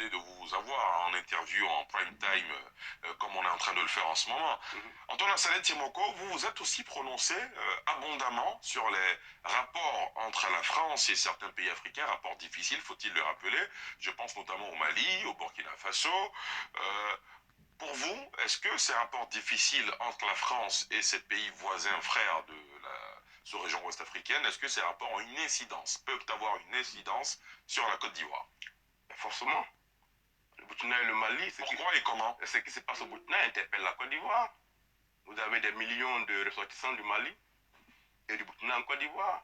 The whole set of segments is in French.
de vous avoir en interview en prime time, comme on est en train de le faire en ce moment. Antoine Assalet Tiemoko, vous vous êtes aussi prononcé abondamment sur les rapports entre la France et certains pays africains, rapports difficiles, faut-il le rappeler. Je pense notamment au Mali, au Burkina Faso. Pour vous, est-ce que ces rapports difficiles entre la France et ces pays voisins, frères de la sous-région ouest africaine, est-ce que ces rapports ont une incidence, peuvent avoir une incidence sur la Côte d'Ivoire? Forcément. Le Burkina et le Mali, pourquoi et comment? Ce qui se passe au Burkina interpelle la Côte d'Ivoire. Vous avez des millions de ressortissants du Mali et du Burkina en Côte d'Ivoire.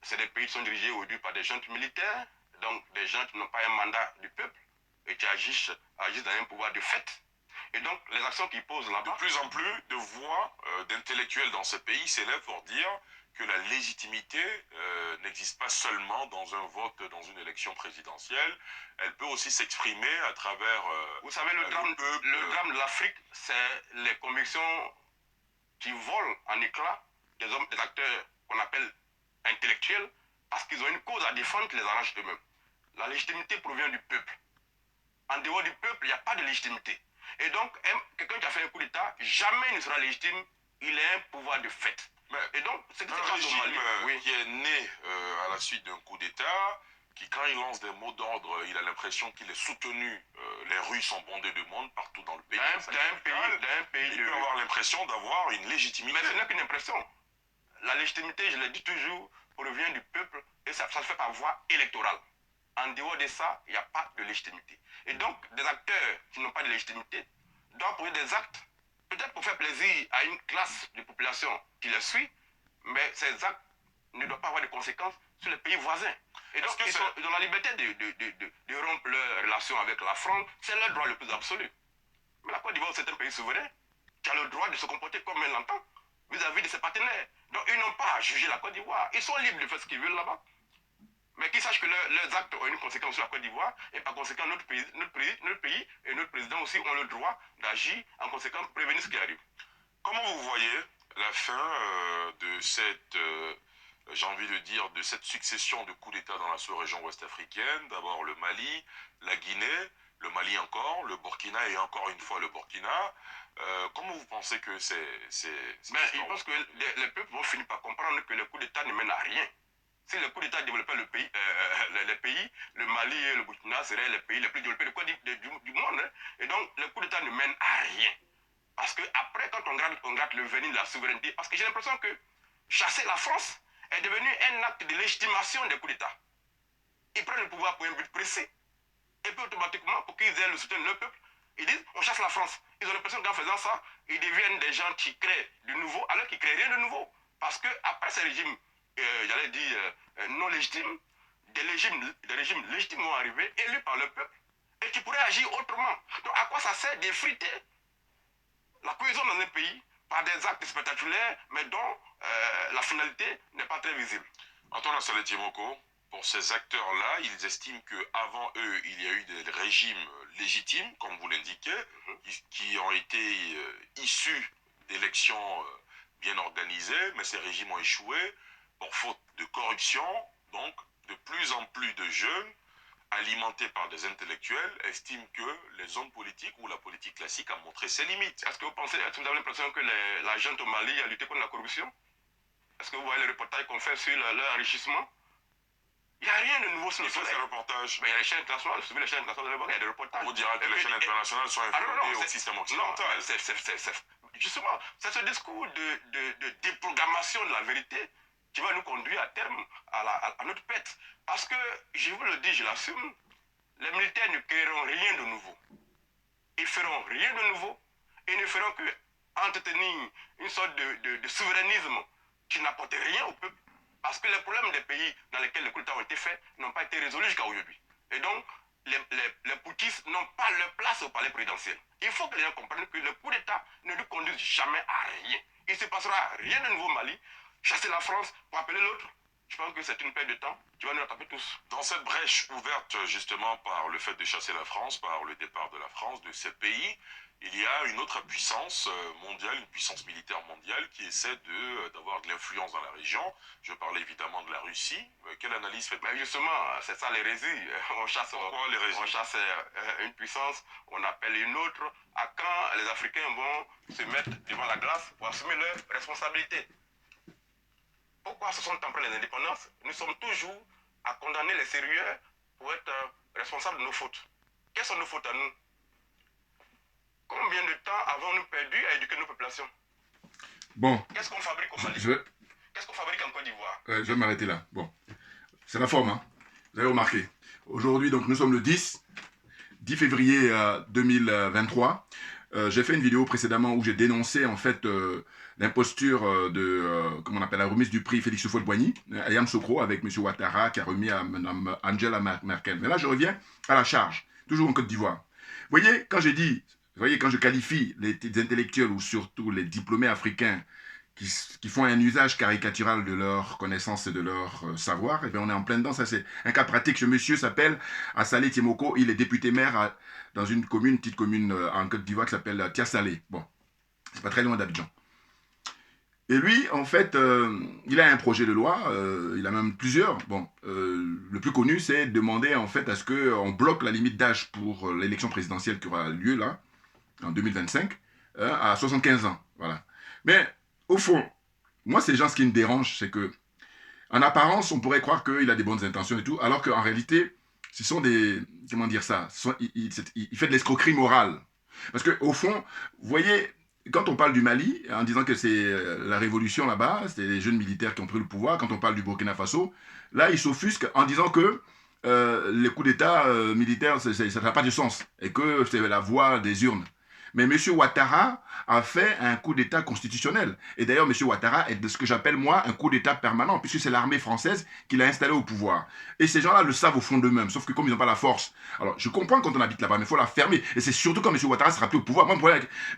C'est des pays qui sont dirigés aujourd'hui par des juntes militaires, donc des gens qui n'ont pas un mandat du peuple et qui agissent dans un pouvoir de fait. Et donc, les actions qu'ils posent là-bas... De plus en plus de voix d'intellectuels dans ce pays s'élèvent pour dire que la légitimité n'existe pas seulement dans un vote, dans une élection présidentielle. Elle peut aussi s'exprimer à travers... Vous savez, le drame de l'Afrique, c'est les convictions qui volent en éclats des hommes, des acteurs qu'on appelle intellectuels, parce qu'ils ont une cause à défendre qui les arrange eux-mêmes. La légitimité provient du peuple. En dehors du peuple, il n'y a pas de légitimité. Et donc, quelqu'un qui a fait un coup d'État, jamais il ne sera légitime, il a un pouvoir de fait. Et donc, c'est un régime qui est né à la suite d'un coup d'État, qui quand il lance des mots d'ordre, il a l'impression qu'il est soutenu, les rues sont bondées de monde partout dans le pays. D'un pays il peut avoir l'impression d'avoir une légitimité. Mais ce n'est qu'une impression. La légitimité, je le dis toujours, provient du peuple et ça se fait par voie électorale. En dehors de ça, il n'y a pas de légitimité. Et donc, des acteurs qui n'ont pas de légitimité doivent poser des actes, peut-être pour faire plaisir à une classe de population qui les suit, mais ces actes ne doivent pas avoir de conséquences sur les pays voisins. Et donc, ils ont la liberté de rompre leurs relations avec la France, c'est leur droit le plus absolu. Mais la Côte d'Ivoire, c'est un pays souverain qui a le droit de se comporter comme elle l'entend vis-à-vis de ses partenaires. Donc, ils n'ont pas à juger la Côte d'Ivoire. Ils sont libres de faire ce qu'ils veulent là-bas. Mais qu'ils sachent que leurs actes ont une conséquence sur la Côte d'Ivoire et par conséquent, notre pays et notre président aussi ont le droit d'agir en conséquence pour prévenir ce qui arrive. Comment vous voyez la fin de cette, j'ai envie de dire, de cette succession de coups d'État dans la sous-région ouest africaine? D'abord le Mali, la Guinée, le Mali encore, le Burkina et encore une fois le Burkina. Comment vous pensez que c'est... Mais je pense que les peuples vont finir par comprendre que le coup d'État ne mène à rien. Si le coup d'État développait les pays, le Mali et le Burkina seraient les pays les plus développés du monde. Hein. Et donc, le coup d'État ne mène à rien. Parce qu'après, quand on gratte le vernis de la souveraineté, parce que j'ai l'impression que chasser la France est devenu un acte de légitimation des coups d'État. Ils prennent le pouvoir pour un but précis. Et puis automatiquement, pour qu'ils aient le soutien de leur peuple, ils disent on chasse la France. Ils ont l'impression qu'en faisant ça, ils deviennent des gens qui créent du nouveau, alors qu'ils ne créent rien de nouveau. Parce qu'après ces régimes, j'allais dire, non légitimes, des régimes légitimes vont arriver, élus par le peuple, et qui pourraient agir autrement. Donc à quoi ça sert d'effriter la cohésion dans un pays par des actes spectaculaires, mais dont la finalité n'est pas très visible? Antoine Assalet Tiemoko, pour ces acteurs-là, ils estiment qu'avant eux, il y a eu des régimes légitimes, comme vous l'indiquez, qui ont été issus d'élections bien organisées, mais ces régimes ont échoué pour faute de corruption. Donc, de plus en plus de jeunes, alimentés par des intellectuels, estiment que les hommes politiques ou la politique classique a montré ses limites. Est-ce que vous avez l'impression que la junte au Mali a lutté contre la corruption? Est-ce que vous voyez les reportages qu'on fait sur leur enrichissement? Il n'y a rien de nouveau sur le soleil. Il faut ces reportages. Mais il y a les chaînes internationales, vous suivez les chaînes internationales, il y a des reportages. Vous direz que les chaînes internationales sont inféodées au système occidental. Non, justement, c'est ce discours de déprogrammation de la vérité qui va nous conduire à terme à notre pète. Parce que, je vous le dis, je l'assume, les militaires ne créeront rien de nouveau. Ils feront rien de nouveau. Ils ne feront que entretenir une sorte de souverainisme qui n'apporte rien au peuple. Parce que les problèmes des pays dans lesquels les coups d'État ont été faits n'ont pas été résolus jusqu'à aujourd'hui. Et donc, les poutistes n'ont pas leur place au palais présidentiel. Il faut que les gens comprennent que le coup d'État ne nous conduise jamais à rien. Il ne se passera rien de nouveau au Mali. Chasser la France pour appeler l'autre, Je pense que c'est une perte de temps. Tu vas nous rattraper tous. Dans cette brèche ouverte justement par le fait de chasser la France, par le départ de la France, de ces pays, il y a une autre puissance mondiale, une puissance militaire mondiale qui essaie d'avoir de l'influence dans la région. Je parle évidemment de la Russie. Quelle analyse faites-vous? Mais justement, c'est ça l'hérésie. On chasse, on chasse une puissance, on appelle une autre. À quand les Africains vont se mettre devant la glace pour assumer leurs responsabilités? Pourquoi 60 ans après les indépendances, nous sommes toujours à condamner les sérieux pour être responsables de nos fautes? Quelles sont nos fautes à nous? Combien de temps avons-nous perdu à éduquer nos populations? Bon. Qu'est-ce qu'on fabrique au Mali? Qu'est-ce qu'on fabrique en Côte d'Ivoire? Je vais m'arrêter là. Bon. C'est la forme, hein. Vous avez remarqué. Aujourd'hui, donc, nous sommes le 10 février 2023. J'ai fait une vidéo précédemment où j'ai dénoncé, en fait, l'imposture comment on appelle, la remise du prix Félix Houphouët-Boigny, à Yamoussoukro, avec M. Ouattara, qui a remis à Mme Angela Merkel. Mais là, je reviens à la charge, toujours en Côte d'Ivoire. Vous voyez, quand j'ai dit... Vous voyez, quand je qualifie les intellectuels ou surtout les diplômés africains qui font un usage caricatural de leur connaissance et de leur savoir, eh bien on est en plein dedans. Ça, c'est un cas pratique. Ce monsieur s'appelle Assalé Tiemoko. Il est député maire dans une commune, petite commune en Côte d'Ivoire qui s'appelle Tiasalé. Bon, c'est pas très loin d'Abidjan. Et lui, en fait, il a un projet de loi, il a même plusieurs. Bon, le plus connu, c'est demander en fait à ce qu'on bloque la limite d'âge pour l'élection présidentielle qui aura lieu là, en 2025, à 75 ans. Voilà. Mais, au fond, moi, ces gens, ce qui me dérange, c'est que, en apparence, on pourrait croire qu'il a des bonnes intentions et tout, alors qu'en réalité, ce sont des... Comment dire ça? Il fait de l'escroquerie morale. Parce qu'au fond, vous voyez, quand on parle du Mali, en disant que c'est la révolution là-bas, c'est les jeunes militaires qui ont pris le pouvoir, quand on parle du Burkina Faso, là, ils s'offusquent en disant que les coups d'État militaires, ça n'a pas de sens, et que c'est la voie des urnes. Mais M. Ouattara a fait un coup d'État constitutionnel. Et d'ailleurs, M. Ouattara est de ce que j'appelle, moi, un coup d'État permanent, puisque c'est l'armée française qui l'a installé au pouvoir. Et ces gens-là le savent au fond d'eux-mêmes, sauf que comme ils n'ont pas la force. Alors, je comprends quand on habite là-bas, mais il faut la fermer. Et c'est surtout quand M. Ouattara sera plus au pouvoir. Moi,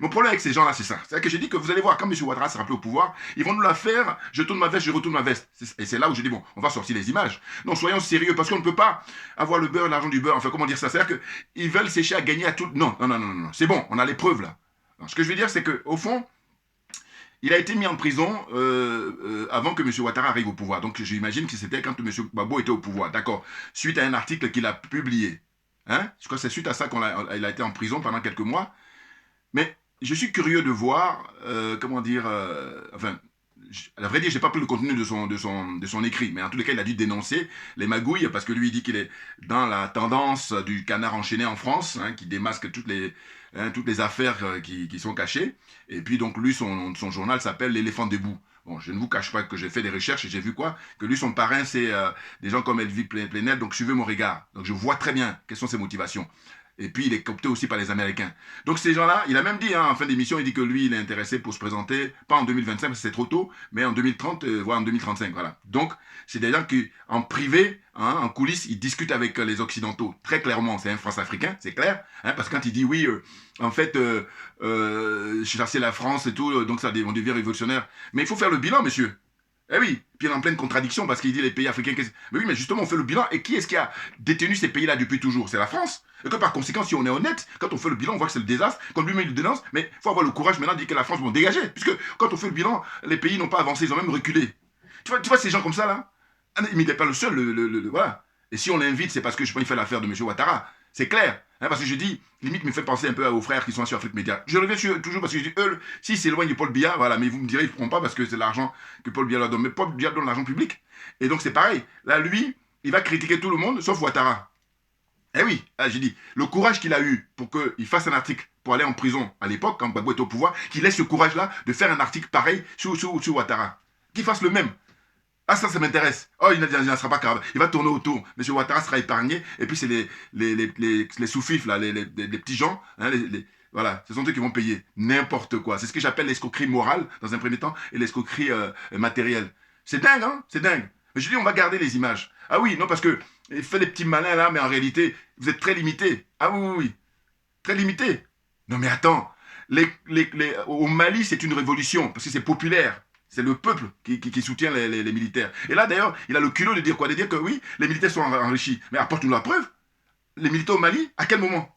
mon problème avec ces gens-là, c'est ça. C'est-à-dire que j'ai dit que vous allez voir, quand M. Ouattara sera plus au pouvoir, ils vont nous la faire, je tourne ma veste, je retourne ma veste. Et c'est là où je dis, bon, on va sortir les images. Non, soyons sérieux, parce qu'on ne peut pas avoir le beurre, l'argent du beurre. Enfin, comment dire ça? C'est-à-dire qu'ils veulent sécher à gagner à tout... Non. C'est bon, on a les preuves, là. Alors, ce que je veux dire, c'est qu'au fond, il a été mis en prison avant que M. Ouattara arrive au pouvoir. Donc, j'imagine que c'était quand M. Gbagbo était au pouvoir. D'accord. Suite à un article qu'il a publié. Hein? Je crois que c'est suite à ça qu'il a été en prison pendant quelques mois. Mais je suis curieux de voir, comment dire, enfin, à vrai dire, je n'ai pas pris le contenu de son écrit, mais en tous les cas, il a dû dénoncer les magouilles, parce que lui, il dit qu'il est dans la tendance du canard enchaîné en France, hein, qui démasque toutes les affaires qui sont cachées. Et puis, donc, lui, son journal s'appelle L'éléphant debout. Bon, je ne vous cache pas que j'ai fait des recherches et j'ai vu quoi? Que lui, son parrain, c'est des gens comme Elvie Plenel, donc suivez mon regard. Donc, je vois très bien quelles sont ses motivations. Et puis, il est coopté aussi par les Américains. Donc, ces gens-là, il a même dit, hein, en fin d'émission, il dit que lui, il est intéressé pour se présenter, pas en 2025, parce que c'est trop tôt, mais en 2030, voire en 2035, voilà. Donc, c'est des gens qui, en privé, hein, en coulisses, ils discutent avec les Occidentaux. Très clairement, c'est un France-Africain, c'est clair, hein, parce que quand il dit, oui, en fait, je suis chassé la France et tout, donc ça, on devient révolutionnaire. Mais il faut faire le bilan, monsieur. Eh oui, puis il est en pleine contradiction parce qu'il dit les pays africains... Mais oui, mais justement, on fait le bilan. Et qui est-ce qui a détenu ces pays-là depuis toujours? C'est la France. Et que par conséquent, si on est honnête, quand on fait le bilan, on voit que c'est le désastre. Quand lui-même il le dénonce, mais il faut avoir le courage maintenant de dire que la France va dégager. Puisque quand on fait le bilan, les pays n'ont pas avancé, ils ont même reculé. Tu vois ces gens comme ça, là? Mais il n'est pas le seul, voilà. Et si on l'invite, c'est parce que je pense qu'il fait l'affaire de M. Ouattara. C'est clair. Hein, parce que je dis, limite, me fait penser un peu aux frères qui sont sur Afrique Média. Je reviens toujours parce que je dis, eux, s'ils s'éloignent de Paul Biya, voilà, mais vous me direz, ils ne feront pas parce que c'est l'argent que Paul Biya leur donne. Mais Paul Biya donne l'argent public. Et donc, c'est pareil. Là, lui, il va critiquer tout le monde, sauf Ouattara. Eh oui, j'ai dit, le courage qu'il a eu pour qu'il fasse un article pour aller en prison à l'époque, quand Gbagbo était au pouvoir, qu'il laisse ce courage-là de faire un article pareil sur Ouattara. Qu'il fasse le même. Ah, ça m'intéresse. Oh, il ne sera pas capable. Il va tourner autour. M. Ouattara sera épargné. Et puis, c'est les sous-fifs, là, les petits gens. Hein, voilà, ce sont eux qui vont payer n'importe quoi. C'est ce que j'appelle l'escroquerie morale, dans un premier temps, et l'escroquerie matérielle. C'est dingue, hein? C'est dingue. Mais je dis, on va garder les images. Ah oui, non, parce que il fait les petits malins, là, mais en réalité, vous êtes très limité. Ah oui. Très limité. Non, mais attends. Au Mali, c'est une révolution, parce que c'est populaire. C'est le peuple qui soutient les militaires. Et là, d'ailleurs, il a le culot de dire quoi? De dire que oui, les militaires sont enrichis. Mais apporte-nous la preuve. Les militaires au Mali, à quel moment?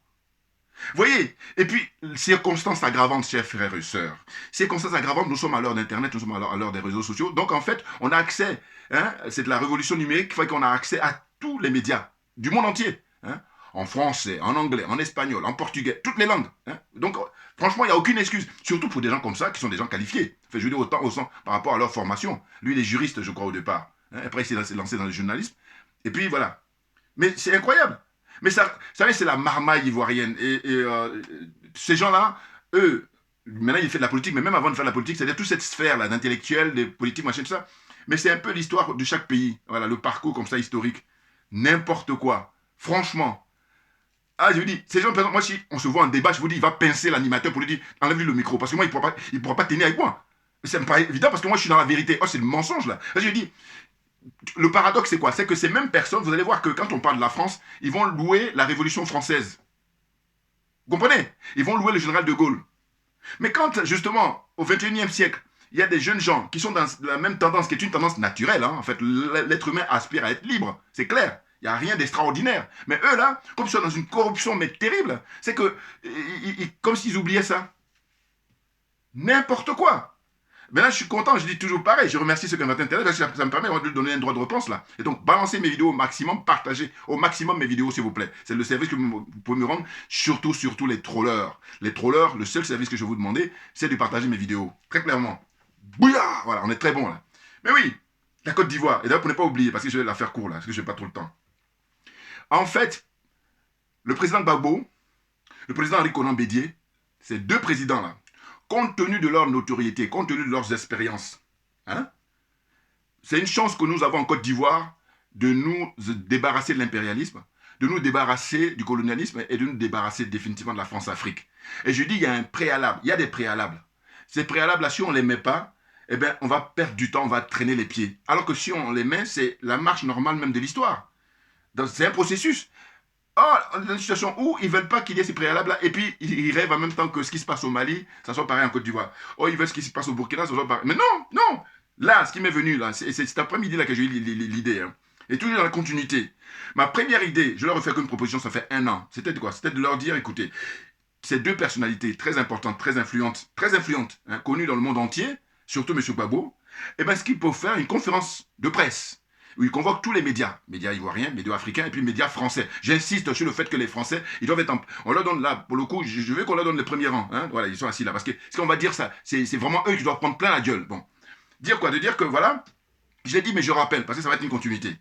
Vous voyez? Et puis, circonstances aggravantes, chers frères et sœurs. Circonstances aggravantes, nous sommes à l'heure d'Internet, nous sommes à l'heure des réseaux sociaux. Donc, en fait, on a accès, hein, c'est de la révolution numérique qui fait qu'on a accès à tous les médias du monde entier. Hein, en français, en anglais, en espagnol, en portugais, toutes les langues. Hein. Donc, franchement, il n'y a aucune excuse. Surtout pour des gens comme ça, qui sont des gens qualifiés. Enfin, je veux dire, autant par rapport à leur formation. Lui, il est juriste, je crois, au départ. Hein. Après, il s'est lancé dans le journalisme. Et puis, voilà. Mais c'est incroyable. Mais ça, vous savez, c'est la marmaille ivoirienne. Ces gens-là, eux, maintenant, ils font de la politique, mais même avant de faire de la politique, c'est-à-dire toute cette sphère-là, d'intellectuels, des politiques, machin, tout ça. Mais c'est un peu l'histoire de chaque pays. Voilà, le parcours comme ça, historique. N'importe quoi. Franchement. Ah, je vous dis, ces gens, par exemple, moi, si on se voit en débat, je vous dis, il va pincer l'animateur pour lui dire, enlève-lui le micro. Parce que moi, il ne pourra pas tenir avec moi. Ça me paraît évident parce que moi, je suis dans la vérité. Oh, c'est le mensonge, là. Je dis, le paradoxe, c'est quoi? C'est que ces mêmes personnes, vous allez voir que quand on parle de la France, ils vont louer la Révolution française. Vous comprenez? Ils vont louer le général de Gaulle. Mais quand, justement, au XXIe siècle, il y a des jeunes gens qui sont dans la même tendance, qui est une tendance naturelle, hein, en fait, l'être humain aspire à être libre, c'est clair. Il n'y a rien d'extraordinaire. Mais eux, là, comme ils sont dans une corruption, mais terrible, c'est que, comme s'ils oubliaient ça. N'importe quoi. Mais là, je suis content, je dis toujours pareil. Je remercie ceux qui m'ont intéressé, parce que ça me permet de donner un droit de réponse là. Et donc, balancez mes vidéos au maximum, partagez au maximum mes vidéos, s'il vous plaît. C'est le service que vous pouvez me rendre, surtout les trollers. Les trollers, le seul service que je vais vous demander, c'est de partager mes vidéos. Très clairement. Bouillard. Voilà, on est très bon là. Mais oui, la Côte d'Ivoire. Et d'ailleurs, pour ne pas oublier, parce que je vais la faire court là, parce que je n'ai pas trop le temps. En fait, le président Gbagbo, le président Henri Konan Bédié, ces deux présidents là, compte tenu de leur notoriété, compte tenu de leurs expériences, hein, c'est une chance que nous avons en Côte d'Ivoire de nous débarrasser de l'impérialisme, de nous débarrasser du colonialisme et de nous débarrasser définitivement de la France-Afrique. Et je dis, il y a un préalable, il y a des préalables. Ces préalables-là, si on ne les met pas, eh bien, on va perdre du temps, on va traîner les pieds. Alors que si on les met, c'est la marche normale même de l'histoire. C'est un processus. Oh, dans une situation où ils ne veulent pas qu'il y ait ces préalables-là, et puis ils rêvent en même temps que ce qui se passe au Mali, ça soit pareil en Côte d'Ivoire. Oh, ils veulent ce qui se passe au Burkina, ça soit pareil. Mais non, non. Là, ce qui m'est venu, là, c'est cet après-midi-là que j'ai eu l'idée. Hein. Et toujours dans la continuité. Ma première idée, je leur ai fait qu'une proposition, ça fait 1 an. C'était de quoi? C'était de leur dire, écoutez, ces deux personnalités très importantes, très influentes, hein, connues dans le monde entier, surtout M. Gbagbo, eh bien, ce qu'ils peuvent faire, une conférence de presse où ils convoquent tous les médias ivoiriens, médias africains et puis médias français. J'insiste sur le fait que les Français, ils doivent être on leur donne là, pour le coup, je veux qu'on leur donne le premier rang. Hein, voilà, ils sont assis là. Parce que ce qu'on va dire, ça, c'est vraiment eux qui doivent prendre plein la gueule. Bon. Dire quoi? De dire que voilà, je l'ai dit, mais je rappelle, parce que ça va être une continuité.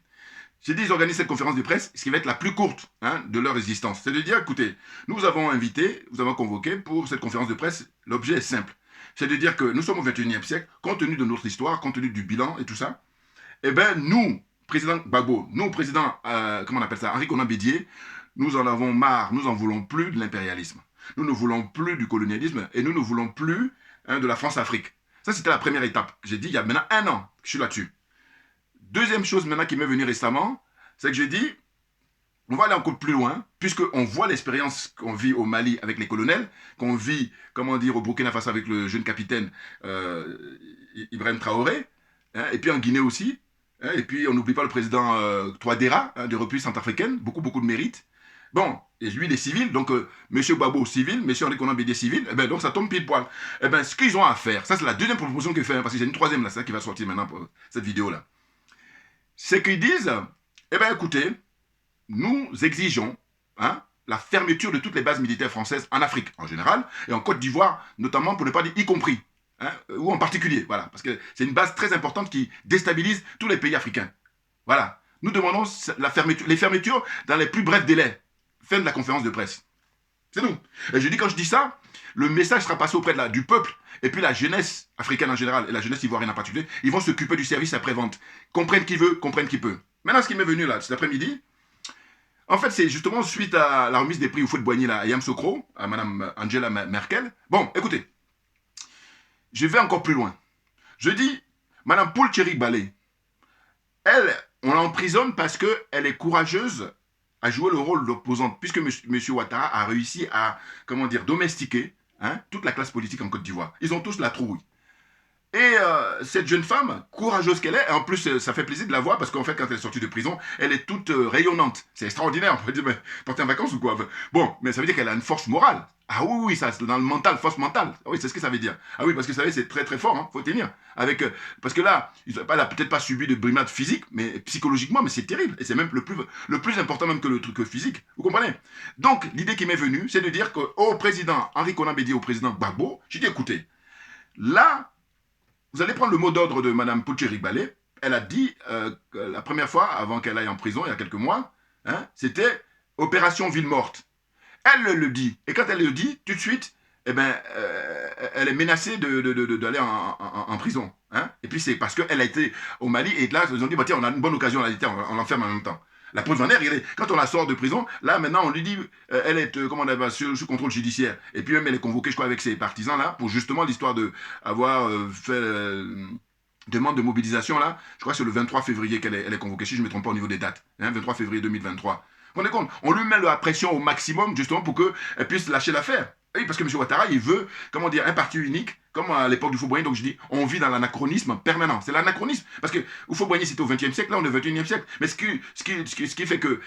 J'ai dit, ils organisent cette conférence de presse, ce qui va être la plus courte hein, de leur existence. C'est de dire, écoutez, nous vous avons invité, vous avons convoqué pour cette conférence de presse. L'objet est simple. C'est de dire que nous sommes au XXIe siècle, compte tenu de notre histoire, compte tenu du bilan et tout ça. Eh bien, nous, président Gbagbo, nous, président, comment on appelle ça, Henri Konan Bédié, nous en avons marre, nous n'en voulons plus de l'impérialisme. Nous ne voulons plus du colonialisme et nous ne voulons plus hein, de la France-Afrique. Ça, c'était la première étape. J'ai dit, il y a maintenant 1 an que je suis là-dessus. Deuxième chose maintenant qui m'est venue récemment, c'est que j'ai dit, on va aller encore plus loin, puisqu'on voit l'expérience qu'on vit au Mali avec les colonels, qu'on vit, comment dire, au Burkina Faso avec le jeune capitaine Ibrahim Traoré, hein, et puis en Guinée aussi. Et puis, on n'oublie pas le président Touadéra, hein, de République centrafricaine, beaucoup de mérite. Bon, et lui, il est civil, donc M. Gbagbo civil, M. Henri Konan Bédié civil, et bien donc ça tombe pile poil. Et bien, ce qu'ils ont à faire, ça c'est la deuxième proposition qu'il fait, hein, parce que j'ai une troisième là, c'est ça qui va sortir maintenant pour cette vidéo-là. C'est qu'ils disent, eh bien écoutez, nous exigeons hein, la fermeture de toutes les bases militaires françaises en Afrique en général, et en Côte d'Ivoire notamment, pour ne pas dire y compris. Hein, ou en particulier, voilà, parce que c'est une base très importante qui déstabilise tous les pays africains. Voilà, nous demandons les fermetures dans les plus brefs délais. Fin de la conférence de presse. C'est tout. Et je dis, quand je dis ça, le message sera passé auprès du peuple, et puis la jeunesse africaine en général, et la jeunesse ivoirienne en particulier, ils vont s'occuper du service après-vente. Comprennent qui veut, comprennent qui peut. Maintenant, ce qui m'est venu là, cet après-midi, en fait, c'est justement suite à la remise des prix au feu de Boigny là, à Yamoussoukro, à Mme Angela Merkel. Bon, écoutez, je vais encore plus loin. Je dis, Mme Paul Tchérik Balé, elle, on l'emprisonne parce qu'elle est courageuse à jouer le rôle d'opposante, puisque M. Ouattara a réussi à, comment dire, domestiquer hein, toute la classe politique en Côte d'Ivoire. Ils ont tous la trouille. Et cette jeune femme, courageuse qu'elle est, et en plus ça fait plaisir de la voir parce qu'en fait quand elle est sortie de prison, elle est toute rayonnante. C'est extraordinaire, on peut dire, mais partez en vacances ou quoi? Bon, mais ça veut dire qu'elle a une force morale. Ah oui, oui, ça c'est dans le mental, force mentale. Ah oui, c'est ce que ça veut dire. Ah oui, parce que vous savez, c'est très très fort, hein, faut tenir. Avec, parce que là, elle n'a peut-être pas subi de brimade physique, mais psychologiquement, mais c'est terrible. Et c'est même le plus important même que le truc physique. Vous comprenez? Donc, l'idée qui m'est venue, c'est de dire qu'au président Henri Konan Bédié, au président Gbagbo, j'ai dit, écoutez, là, vous allez prendre le mot d'ordre de Mme Poutcheri-Balé. Elle a dit, la première fois, avant qu'elle aille en prison, il y a quelques mois, hein, c'était Opération Ville Morte. Elle le dit. Et quand elle le dit, tout de suite, eh ben, elle est menacée d'aller en prison. Hein. Et puis c'est parce qu'elle a été au Mali, et là, ils ont dit, bah, tiens, on a une bonne occasion, on l'enferme en même temps. La preuve en est, quand on la sort de prison, là maintenant on lui dit, elle est comment on appelle, sous contrôle judiciaire. Et puis même elle est convoquée, je crois, avec ses partisans là, pour justement l'histoire de avoir fait demande de mobilisation là. Je crois que c'est le 23 février qu'elle est convoquée, si je ne me trompe pas au niveau des dates. Hein, 23 février 2023. Vous vous rendez compte? On lui met la pression au maximum justement pour qu'elle puisse lâcher l'affaire. Oui, parce que M. Ouattara, il veut, comment dire, un parti unique, comme à l'époque du Houphouët-Boigny. Donc je dis, on vit dans l'anachronisme permanent. C'est l'anachronisme. Parce que Houphouët-Boigny, c'était au XXe siècle, là on est au XXIe siècle. Mais ce qui fait que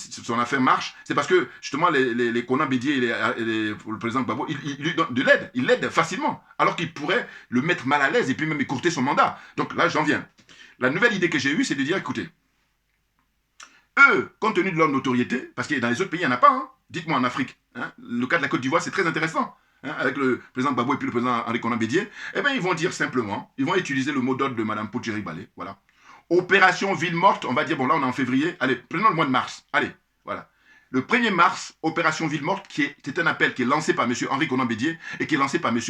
son affaire marche, c'est parce que justement les Konan Bédié et le président Gbagbo, il lui donne de l'aide. Il l'aide facilement. Alors qu'il pourrait le mettre mal à l'aise et puis même écourter son mandat. Donc là, j'en viens. La nouvelle idée que j'ai eue, c'est de dire, écoutez, eux, compte tenu de leur notoriété, parce que dans les autres pays, il n'y en a pas, hein. Dites-moi en Afrique, hein, le cas de la Côte d'Ivoire, c'est très intéressant, hein, avec le président Gbagbo et puis le président Henri Konan Bédié, eh bien, ils vont dire simplement, ils vont utiliser le mot d'ordre de Mme Poutcheri-Balé, voilà. Opération Ville Morte, on va dire, bon là, on est en février, allez, prenons le mois de mars, allez, voilà. Le 1er mars, Opération Ville Morte, c'est un appel qui est lancé par M. Henri Konan Bédié et qui est lancé par M.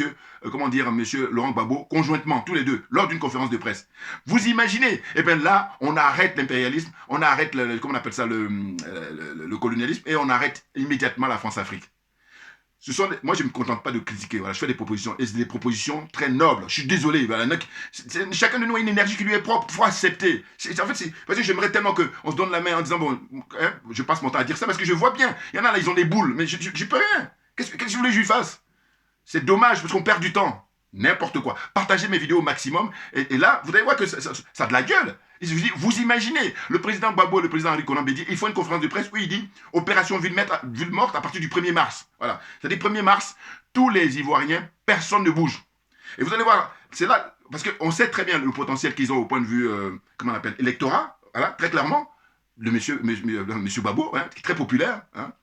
Laurent Gbagbo, conjointement, tous les deux, lors d'une conférence de presse. Vous imaginez? Eh bien là, on arrête l'impérialisme, on arrête, comment on appelle ça, le colonialisme, et on arrête immédiatement la France-Afrique. Moi, je ne me contente pas de critiquer. Voilà, je fais des propositions. Et c'est des propositions très nobles. Je suis désolé. Voilà, chacun de nous a une énergie qui lui est propre. Il faut accepter. En fait, parce que j'aimerais tellement qu'on se donne la main en disant, bon, hein, je passe mon temps à dire ça parce que je vois bien. Il y en a là, ils ont des boules. Mais je peux rien. Qu'est-ce que je voulais que je lui fasse? C'est dommage parce qu'on perd du temps. N'importe quoi. Partagez mes vidéos au maximum. Et là, vous allez voir que ça a de la gueule. Vous imaginez, le président Gbagbo et le président Henri Konan Bédié, ils font une conférence de presse où il dit Opération Ville Morte à partir du 1er mars. Voilà. C'est-à-dire 1er mars, tous les Ivoiriens, personne ne bouge. Et vous allez voir, c'est là, parce qu'on sait très bien le potentiel qu'ils ont au point de vue, comment on appelle, électorat, voilà, très clairement, de monsieur Gbagbo, hein, qui est très populaire, hein.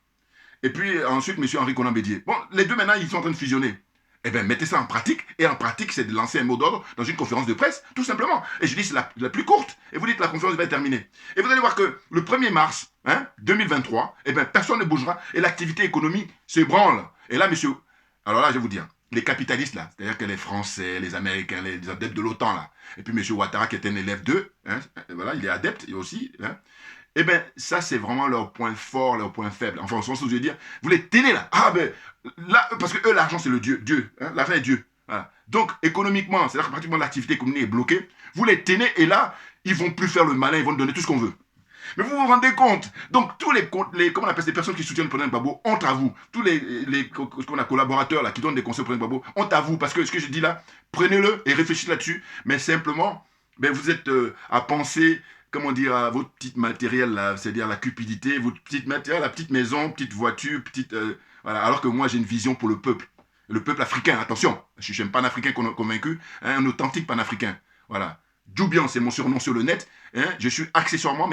Et puis ensuite, M. Henri Konan Bédié. Bon, les deux maintenant, ils sont en train de fusionner. Eh bien, mettez ça en pratique. Et en pratique, c'est de lancer un mot d'ordre dans une conférence de presse, tout simplement. Et je dis, c'est la plus courte. Et vous dites, la conférence va être terminée. Et vous allez voir que le 1er mars 2023, eh bien, personne ne bougera. Et l'activité économique se branle. Et là, monsieur... Alors là, je vais vous dire, les capitalistes, là, c'est-à-dire que les Français, les Américains, les adeptes de l'OTAN, là, et puis monsieur Ouattara, qui est un élève d'eux, hein, voilà, il est adepte, et aussi... Hein, eh bien, ça, c'est vraiment leur point fort, leur point faible. Enfin, au sens où je veux dire, vous les tenez là. Ah, ben, là, parce que eux, l'argent, c'est le Dieu. Hein, l'argent est Dieu. Voilà. Donc, économiquement, c'est-à-dire que pratiquement l'activité économique est bloquée. Vous les tenez et là, ils vont plus faire le malin, ils vont nous donner tout ce qu'on veut. Mais vous vous rendez compte? Donc, tous les comment on appelle ces personnes qui soutiennent le président Gbagbo, honte à vous. Tous les collaborateurs là, qui donnent des conseils au président Gbagbo, honte à vous. Parce que ce que je dis là, prenez-le et réfléchissez là-dessus. Mais simplement, ben, vous êtes à penser... comment dire, à votre petite matériel, c'est-à-dire la cupidité, votre petite matériel, la petite maison, petite voiture, petite... voilà. Alors que moi, j'ai une vision pour le peuple africain, attention, je suis un panafricain convaincu, hein, un authentique panafricain, voilà. Djoubian, c'est mon surnom sur le net, hein, je suis accessoirement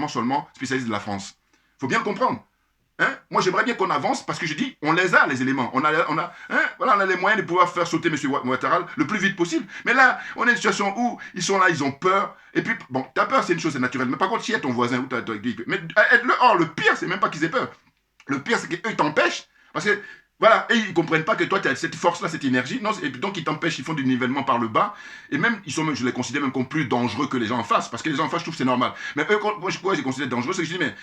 seulement spécialiste de la France. Il faut bien le comprendre. Hein? Moi, j'aimerais bien qu'on avance parce que je dis, on les a, les éléments. On a les moyens de pouvoir faire sauter M. Ouattara le plus vite possible. Mais là, on est dans une situation où ils sont là, ils ont peur. Et puis, bon, t'as peur, c'est une chose, c'est naturel. Mais par contre, si y a ton voisin, mais le pire, c'est même pas qu'ils aient peur. Le pire, c'est qu'eux, ils t'empêchent. Parce que, voilà, et ils ne comprennent pas que toi, tu as cette force-là, cette énergie. Non, et donc, ils t'empêchent, ils font du nivellement par le bas. Et même, je les considère même comme plus dangereux que les gens en face. Parce que les gens en face, je trouve que c'est normal. Mais eux, moi, je les considère dangereux, c'est que je dis, mais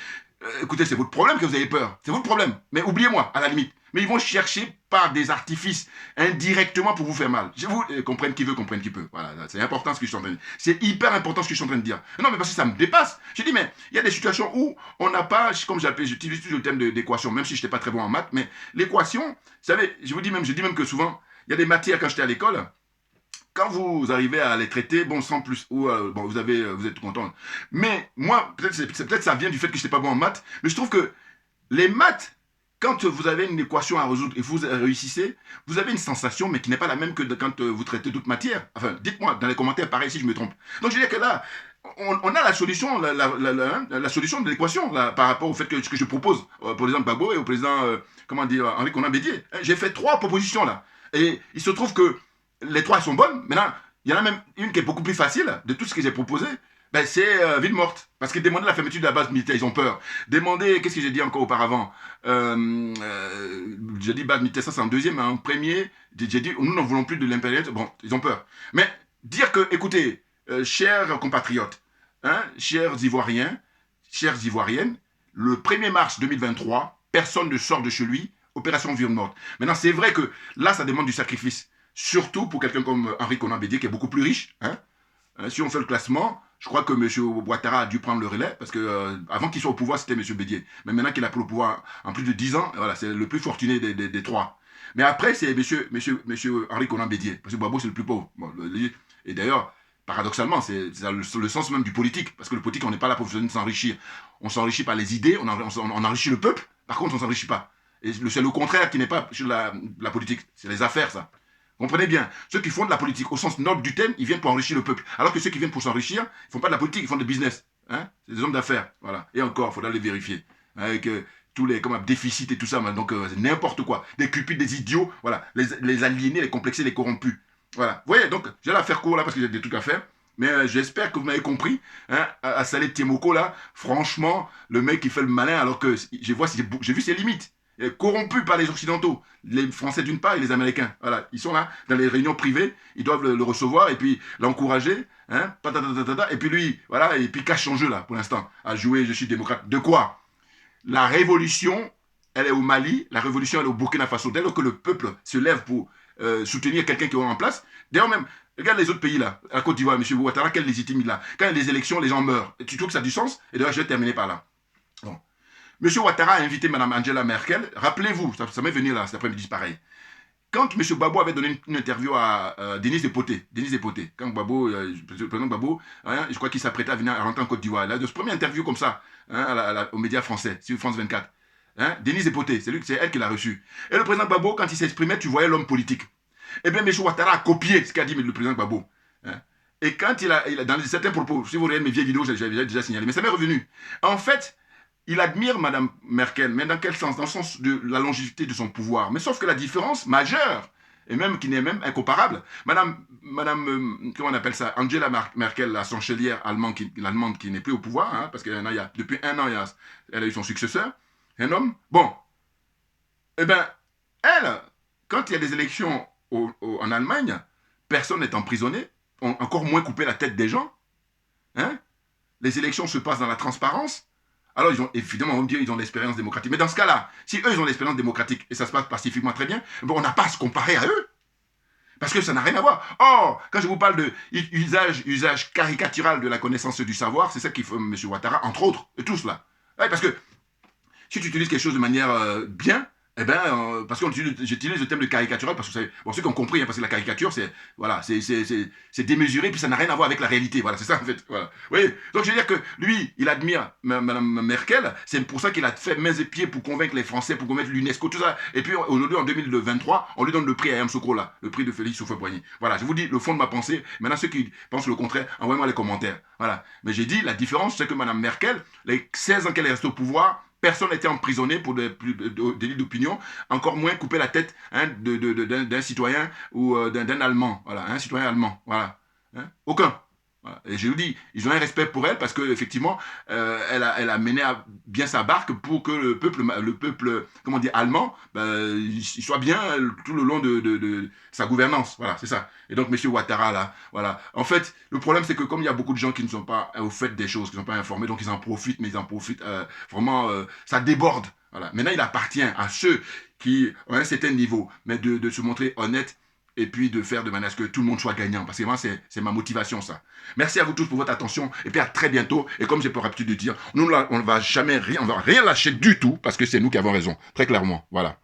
écoutez, c'est votre problème que vous avez peur. C'est votre problème. Mais oubliez-moi, à la limite. Mais ils vont chercher par des artifices indirectement pour vous faire mal. Je vous comprenne qui veut, comprenne qui peut. Voilà, c'est important ce que je suis en train de dire. C'est hyper important ce que je suis en train de dire. Non, mais parce que ça me dépasse. Je dis, mais il y a des situations où on n'a pas, comme j'utilise toujours le terme d'équation, même si je n'étais pas très bon en maths, mais l'équation, vous savez, je dis même que souvent, il y a des matières quand j'étais à l'école, quand vous arrivez à les traiter, bon, sans plus, ou bon, vous êtes content. Mais moi, peut-être ça vient du fait que je n'étais pas bon en maths, mais je trouve que les maths, quand vous avez une équation à résoudre et vous réussissez, vous avez une sensation, mais qui n'est pas la même que quand vous traitez d'autres matières. Enfin, dites-moi dans les commentaires, pareil, si je me trompe. Donc, je veux dire que là, on a la solution, la solution de l'équation par rapport au fait que je propose au président Gbagbo et au président, comment dire, Henri Konan Bédié. J'ai fait 3 propositions là. Et il se trouve que les 3 sont bonnes. Maintenant, il y en a même une qui est beaucoup plus facile de tout ce que j'ai proposé. Ben, c'est ville morte. Parce que demander la fermeture de la base militaire, ils ont peur. Demander, qu'est-ce que j'ai dit encore auparavant j'ai dit base militaire, ça c'est en deuxième, mais en premier, j'ai dit, nous n'en voulons plus de l'impérialisme. Bon, ils ont peur. Mais dire que, écoutez, chers compatriotes, hein, chers Ivoiriens, chères Ivoiriennes, le 1er mars 2023, personne ne sort de chez lui, opération ville morte. Maintenant, c'est vrai que là, ça demande du sacrifice. Surtout pour quelqu'un comme Henri Konan Bédié, qui est beaucoup plus riche. Hein. Si on fait le classement, je crois que M. Ouattara a dû prendre le relais, parce que avant qu'il soit au pouvoir, c'était M. Bédié. Mais maintenant qu'il a pris le pouvoir en plus de 10 ans, voilà, c'est le plus fortuné des 3. Mais après, c'est M. Henri Konan Bédié, parce que Gbagbo, c'est le plus pauvre. Bon, et d'ailleurs, paradoxalement, c'est le sens même du politique, parce que le politique, on n'est pas là pour s'enrichir. On s'enrichit par les idées, on enrichit le peuple, par contre, on ne s'enrichit pas. Et c'est le contraire qui n'est pas sur la politique, c'est les affaires, ça. Comprenez bien, ceux qui font de la politique au sens noble du thème, ils viennent pour enrichir le peuple. Alors que ceux qui viennent pour s'enrichir, ils ne font pas de la politique, ils font du business. Hein, c'est des hommes d'affaires. Voilà. Et encore, il faudra les vérifier. Avec tous les déficits et tout ça. Donc, c'est n'importe quoi. Des cupides, des idiots. Voilà. Les aliénés, les complexés, les corrompus. Voilà. Vous voyez, donc, j'ai la faire court là parce que j'ai des trucs à faire. Mais j'espère que vous m'avez compris. Hein, à Salé Tiemoko, là, franchement, le mec qui fait le malin, alors que j'ai vu ses limites. Corrompus par les Occidentaux, les Français d'une part et les Américains. Voilà, ils sont là, dans les réunions privées, ils doivent le recevoir et puis l'encourager, hein, et puis lui, voilà, et puis cache son jeu là, pour l'instant, à jouer, je suis démocrate. De quoi? La révolution, elle est au Mali, la révolution, elle est au Burkina Faso. Dès lors que le peuple se lève pour soutenir quelqu'un qui est en place, d'ailleurs même, regarde les autres pays là, la Côte d'Ivoire, M. Ouattara, quelle légitimité là. Quand il y a des élections, les gens meurent. Et tu trouves que ça a du sens? Et d'ailleurs, je vais terminer par là. Bon. M. Ouattara a invité Mme Angela Merkel. Rappelez-vous, ça m'est venu là, cet après-midi, pareil. Quand M. Gbagbo avait donné une interview à Denis Epoté, quand Gbagbo, le président Gbagbo, hein, je crois qu'il s'apprêtait à venir à rentrer en Côte d'Ivoire. Il a de ce premier interview comme ça, hein, aux médias français, sur France 24. Hein, Denis Epoté, c'est elle qui l'a reçu. Et le président Gbagbo, quand il s'exprimait, tu voyais l'homme politique. Eh bien, M. Ouattara a copié ce qu'a dit le président Gbagbo. Hein. Et quand il a dans certains propos, si vous regardez mes vieilles vidéos, j'avais déjà signalé, mais ça m'est revenu. En fait, il admire Mme Merkel, mais dans quel sens? Dans le sens de la longévité de son pouvoir. Mais sauf que la différence majeure, et même qui n'est même incomparable, Madame, comment on appelle ça, Angela Merkel, la chancelière allemande qui n'est plus au pouvoir, hein, parce que depuis un an, elle a eu son successeur, un homme. Bon, eh bien, elle, quand il y a des élections en Allemagne, personne n'est emprisonné, encore moins couper la tête des gens. Hein? Les élections se passent dans la transparence. Alors, évidemment, on va me dire qu'ils ont l'expérience démocratique. Mais dans ce cas-là, si eux, ils ont l'expérience démocratique et ça se passe pacifiquement très bien, bon, on n'a pas à se comparer à eux. Parce que ça n'a rien à voir. Or, quand je vous parle de usage caricatural de la connaissance du savoir, c'est ça qu'il faut M. Ouattara, entre autres, et tous là. Ouais, parce que si tu utilises quelque chose de manière bien, eh bien, parce que j'utilise le terme de caricatural, parce que bon, ceux qui ont compris, hein, parce que la caricature, c'est démesuré, puis ça n'a rien à voir avec la réalité. Voilà, c'est ça en fait. Voilà. Oui. Donc je veux dire que lui, il admire Mme Merkel, c'est pour ça qu'il a fait mains et pieds pour convaincre les Français, pour convaincre l'UNESCO, tout ça. Et puis aujourd'hui, en 2023, on lui donne le prix à Yamoussoukro, là, le prix de Félix Houphouët-Boigny. Voilà, je vous dis le fond de ma pensée. Maintenant, ceux qui pensent le contraire, envoyez-moi les commentaires. Voilà. Mais j'ai dit, la différence, c'est que Mme Merkel, les 16 ans qu'elle est restée au pouvoir, personne n'a été emprisonné pour des délits d'opinion, encore moins couper la tête, hein, d'un citoyen ou d'un Allemand. Voilà, un citoyen allemand. Voilà. Hein, aucun. Voilà. Et je vous dis, ils ont un respect pour elle parce qu'effectivement, elle a mené bien sa barque pour que le peuple comment dire, allemand, il soit bien tout le long de sa gouvernance. Voilà, c'est ça. Et donc, M. Ouattara, là, voilà. En fait, le problème, c'est que comme il y a beaucoup de gens qui ne sont pas au fait des choses, qui ne sont pas informés, donc ils en profitent, mais ils en profitent vraiment, ça déborde. Voilà. Maintenant, il appartient à ceux qui ont un certain niveau, mais de se montrer honnête et puis de faire de manière à ce que tout le monde soit gagnant. Parce que moi, c'est ma motivation, ça. Merci à vous tous pour votre attention, et puis à très bientôt. Et comme j'ai pour habitude de dire, nous, là, on ne va rien lâcher du tout, parce que c'est nous qui avons raison, très clairement. Voilà.